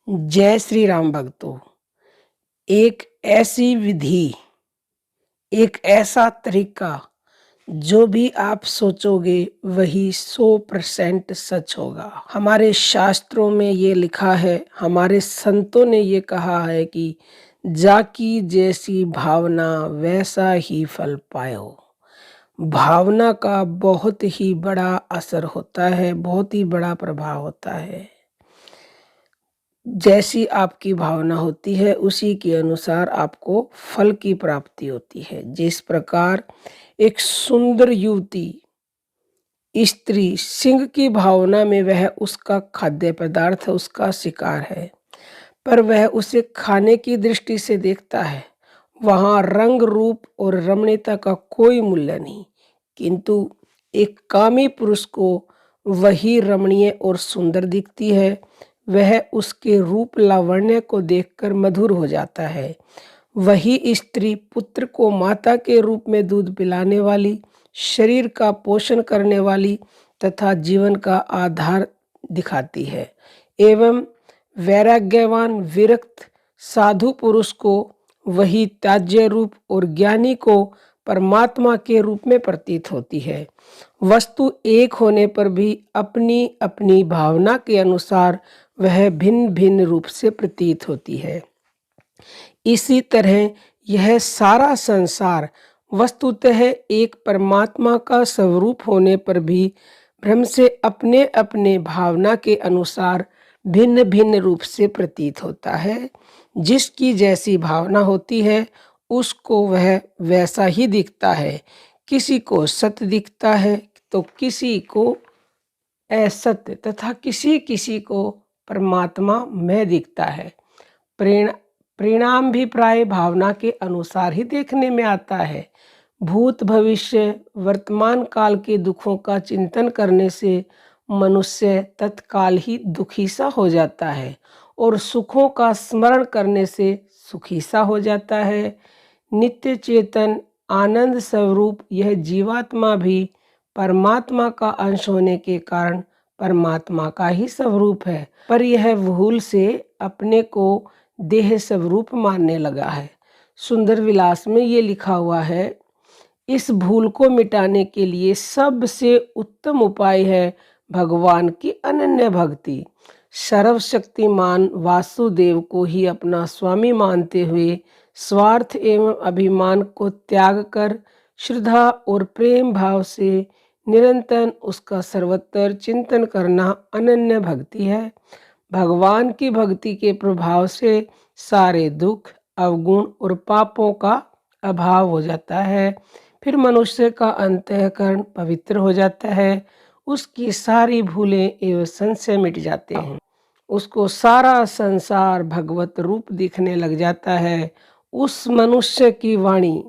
जय श्री राम भक्तों। एक ऐसी विधि, एक ऐसा तरीका जो भी आप सोचोगे वही 100% सच होगा। हमारे शास्त्रों में ये लिखा है, हमारे संतों ने ये कहा है कि जाकी जैसी भावना वैसा ही फल पायो। भावना का बहुत ही बड़ा असर होता है, बहुत ही बड़ा प्रभाव होता है। जैसी आपकी भावना होती है उसी के अनुसार आपको फल की प्राप्ति होती है। जिस प्रकार एक सुंदर युवती स्त्री सिंह की भावना में वह उसका खाद्य पदार्थ उसका शिकार है, पर वह उसे खाने की दृष्टि से देखता है। वहाँ रंग रूप और रमणीयता का कोई मूल्य नहीं, किंतु एक कामी पुरुष को वही रमणीय और सुंदर दिखती है। वह उसके रूप लावण्य को देखकर मधुर हो जाता है। वही स्त्री पुत्र को माता के रूप में दूध पिलाने वाली, शरीर का पोषण करने वाली तथा जीवन का आधार दिखाती है एवं वैराग्यवान विरक्त साधु पुरुष को वही त्याज्य रूप और ज्ञानी को परमात्मा के रूप में प्रतीत होती है। वस्तु एक होने पर भी अपनी अपनी भावना के अनुसार वह भिन्न भिन्न रूप से प्रतीत होती है। इसी तरह यह सारा संसार वस्तुतः एक परमात्मा का स्वरूप होने पर भी ब्रह्म से अपने अपने भावना के अनुसार भिन्न भिन्न रूप से प्रतीत होता है। जिसकी जैसी भावना होती है उसको वह वैसा ही दिखता है। किसी को सत्य दिखता है तो किसी को असत्य तथा किसी किसी को परमात्मा में दिखता है। परिणाम भी प्राय भावना के अनुसार ही देखने में आता है। भूत भविष्य वर्तमान काल के दुखों का चिंतन करने से मनुष्य तत्काल ही दुखी सा हो जाता है और सुखों का स्मरण करने से सुखी सा हो जाता है। नित्य चेतन आनंद स्वरूप यह जीवात्मा भी परमात्मा का अंश होने के कारण परमात्मा का ही स्वरूप है, पर यह भूल से अपने को देह स्वरूप मानने लगा है। सुंदर विलास में ये लिखा हुआ है, इस भूल को मिटाने के लिए सबसे उत्तम उपाय है भगवान की अनन्य भक्ति। सर्वशक्तिमान वासुदेव को ही अपना स्वामी मानते हुए स्वार्थ एवं अभिमान को त्याग कर श्रद्धा और प्रेम भाव से निरंतर उसका सर्वत्र चिंतन करना अनन्य भक्ति है। भगवान की भक्ति के प्रभाव से सारे दुख अवगुण और पापों का अभाव हो जाता है। फिर मनुष्य का अंतःकरण पवित्र हो जाता है। उसकी सारी भूलें एवं संशय मिट जाते हैं। उसको सारा संसार भगवत रूप दिखने लग जाता है। उस मनुष्य की वाणी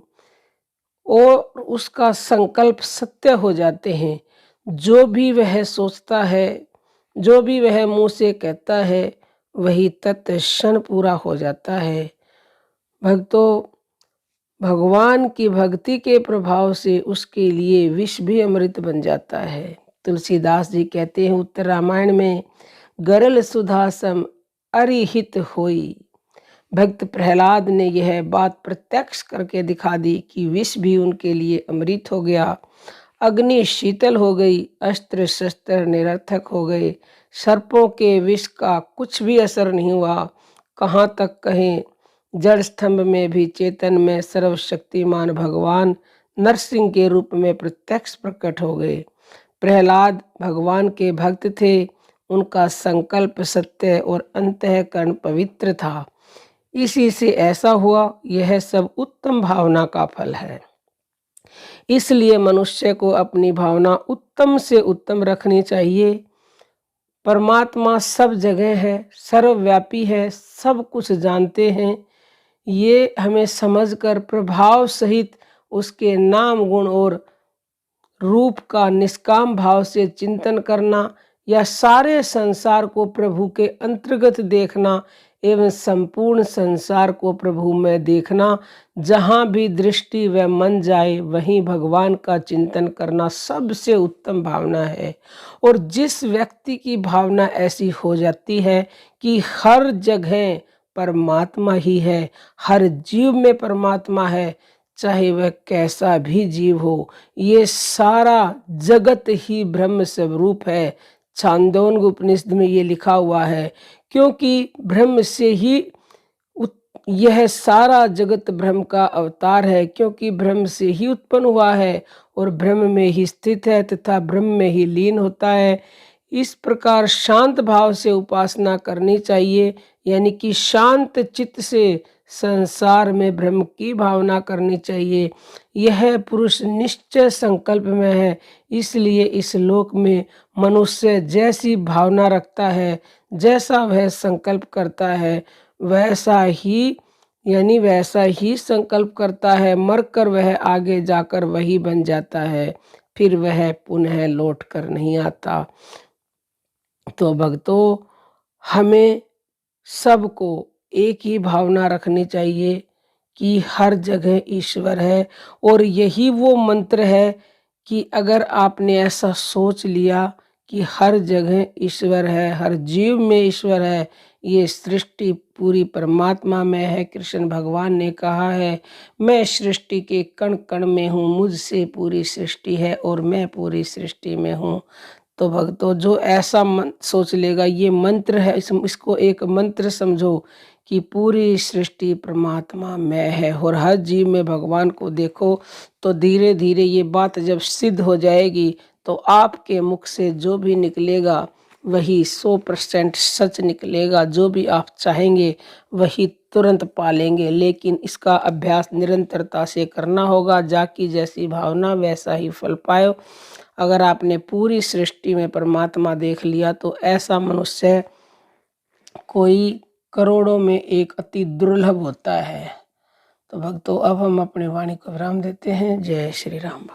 और उसका संकल्प सत्य हो जाते हैं। जो भी वह सोचता है, जो भी वह मुंह से कहता है, वही तत्क्षण पूरा हो जाता है। भक्तों, भगवान की भक्ति के प्रभाव से उसके लिए विष भी अमृत बन जाता है। तुलसीदास जी कहते हैं उत्तर रामायण में, गरल सुधा सम अरिहित होई। भक्त प्रहलाद ने यह बात प्रत्यक्ष करके दिखा दी कि विष भी उनके लिए अमृत हो गया। अग्नि शीतल हो गई, अस्त्र शस्त्र निरर्थक हो गए, सर्पों के विष का कुछ भी असर नहीं हुआ। कहाँ तक कहें, जड़ स्तंभ में भी चेतन में सर्वशक्तिमान भगवान नरसिंह के रूप में प्रत्यक्ष प्रकट हो गए। प्रहलाद भगवान के भक्त थे, उनका संकल्प सत्य और अंतःकरण पवित्र था। इसी से ऐसा हुआ। यह सब उत्तम भावना का फल है। इसलिए मनुष्य को अपनी भावना उत्तम से उत्तम रखनी चाहिए। परमात्मा सब जगह है, सर्वव्यापी है, सब कुछ जानते हैं। ये हमें समझकर प्रभाव सहित उसके नाम गुण और रूप का निष्काम भाव से चिंतन करना या सारे संसार को प्रभु के अंतर्गत देखना एवं संपूर्ण संसार को प्रभु में देखना। जहाँ भी दृष्टि व मन जाए वहीं भगवान का चिंतन करना सबसे उत्तम भावना है। और जिस व्यक्ति की भावना ऐसी हो जाती है कि हर जगह परमात्मा ही है, हर जीव में परमात्मा है, चाहे वह कैसा भी जीव हो, ये सारा जगत ही ब्रह्म स्वरूप है। छांदोग्य उपनिषद में ये लिखा हुआ है, क्योंकि ब्रह्म से ही यह सारा जगत ब्रह्म का अवतार है, क्योंकि ब्रह्म से ही उत्पन्न हुआ है और ब्रह्म में ही स्थित है तथा ब्रह्म में ही लीन होता है। इस प्रकार शांत भाव से उपासना करनी चाहिए, यानी कि शांत चित्त से संसार में ब्रह्म की भावना करनी चाहिए। यह पुरुष निश्चय संकल्प में है, इसलिए इस लोक में मनुष्य जैसी भावना रखता है, जैसा वह संकल्प करता है, वैसा ही संकल्प करता है। मरकर वह आगे जाकर वही बन जाता है, फिर वह पुनः लौट कर नहीं आता। तो भक्तों, हमें सबको एक ही भावना रखनी चाहिए कि हर जगह ईश्वर है। और यही वो मंत्र है कि अगर आपने ऐसा सोच लिया कि हर जगह ईश्वर है, हर जीव में ईश्वर है, ये सृष्टि पूरी परमात्मा में है। कृष्ण भगवान ने कहा है, मैं सृष्टि के कण कण में हूँ, मुझसे पूरी सृष्टि है और मैं पूरी सृष्टि में हूँ। तो भक्तों, जो ऐसा सोच लेगा, ये मंत्र है, इसको एक मंत्र समझो कि पूरी सृष्टि परमात्मा में है और हर जीव में भगवान को देखो, तो धीरे धीरे ये बात जब सिद्ध हो जाएगी तो आपके मुख से जो भी निकलेगा वही 100% सच निकलेगा। जो भी आप चाहेंगे वही तुरंत पालेंगे, लेकिन इसका अभ्यास निरंतरता से करना होगा। जाकी जैसी भावना वैसा ही फल पायो। अगर आपने पूरी सृष्टि में परमात्मा देख लिया तो ऐसा मनुष्य कोई करोड़ों में एक अति दुर्लभ होता है। तो भक्तों, अब हम अपनी वाणी को विराम देते हैं। जय श्री राम।